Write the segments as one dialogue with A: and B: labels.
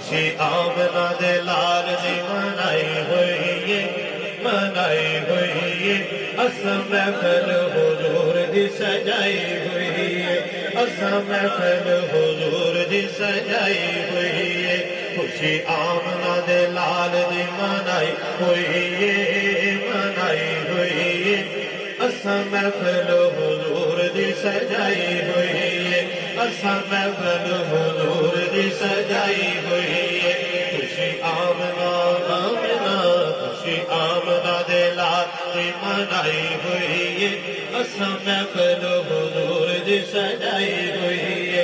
A: خوشی آمنا دے لال دی منائی ہوئی اساں محفل حضور دی سجائی ہوئی اساں محفل حضور دی سجائی ہوئی خوشی آمنا دے لال دی منائی ہوئی اساں محفل حضور دی سجائی ہوئی اساں محفل حضور دی سجائی ہوئی خوشی آمنا خوشی آمنا دے لال دی منائی ہوئی اساں محفل حضور دی سجائی ہوئی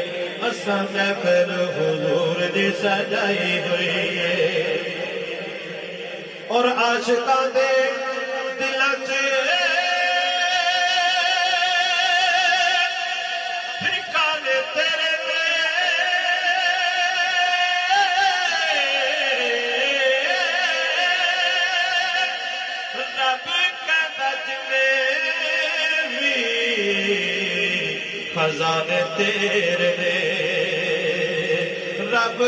A: اساں محفل حضور دی سجائی ہوئی اور عاشقاں دے دلاں چ خزانے تیرے نے رب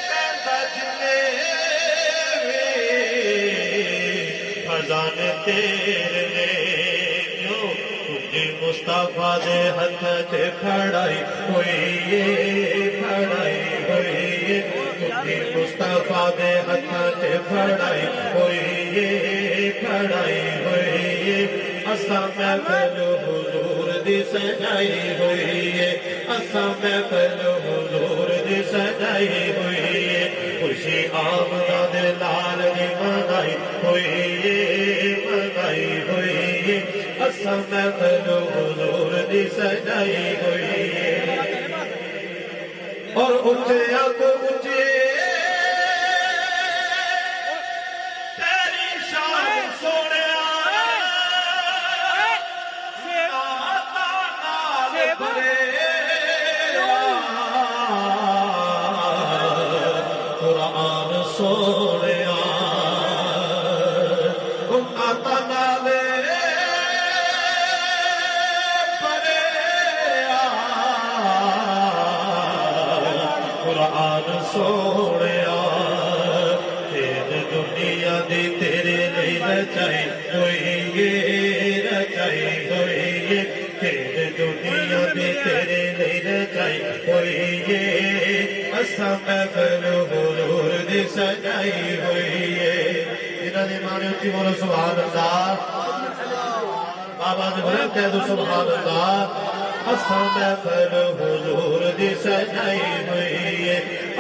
A: کہتا جنے خزانے تیرے نے کیوں تجھے مصطفیٰ دے ہاتھ تے کھڑائی ہوئی تجھے مصطفیٰ دے ہاتھ تے کھڑائی ہوئی اساں محفل حضور دی سجائی ہوئی اساں محفل حضور دی سجائی ہوئی خوشی آمنا دے لال دی منائی ہوئی اساں محفل حضور دی سجائی ہوئی اور اونچے اگ اونچے تیری شان سونے قرآن سوڑیا آتا نالے پریا قرآن سوڑیا تیرے دنیا دی تیرے لئی رچائی ہوئی تیرے دنیا دی تیرے لئی رچائی ہوئی اساں محفل حضور دی سجائی ہوئی انہاں دی مانے اچھی بولو سبحان اللہ بابا نے بھرے کہہ دو سبحان اللہ اساں محفل حضور دی سجائی ہوئی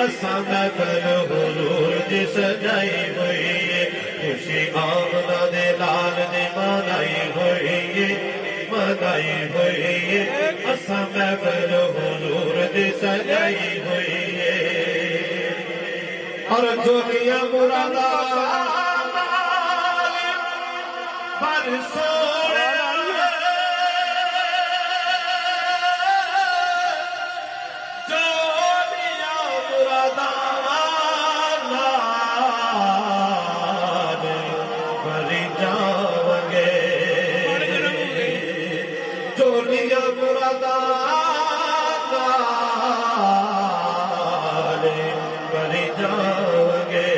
A: اساں محفل حضور دی سجائی ہوئی خوشی آمنا دے لال دی منائی ہوئی اساں محفل حضور دی سجائی ہوئی اور جولیاں مرادا پر سوڑا جولیاں مرادا بھری جاؤں گے جولیاں مرادا بھری جاؤں گے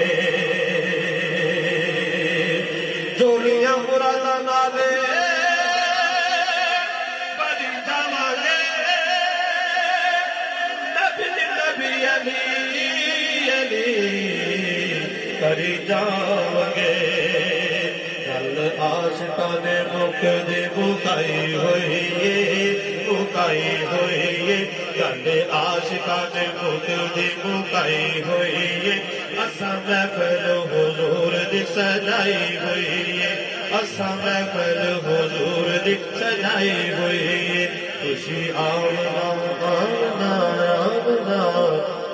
A: جولیاں مرادا نالے بھری جاؤں گے نبی علی بھری جاؤں گے گل عاشقاں نے مک دی مکائی ہوئی گل عاشقاں نے مک دی مکائی ہوئی اساں محفل حضور دی سجائی ہوئی اساں محفل حضور دی سجائی ہوئی خوشی آمنا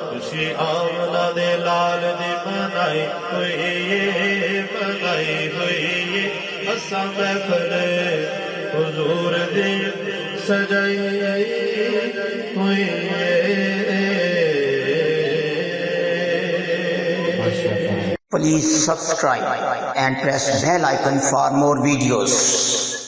A: خوشی آمنا دے لال دی منائی ہوئی اساں محفل حضور دی سجائی ہوئی
B: Please subscribe and press bell icon for more videos.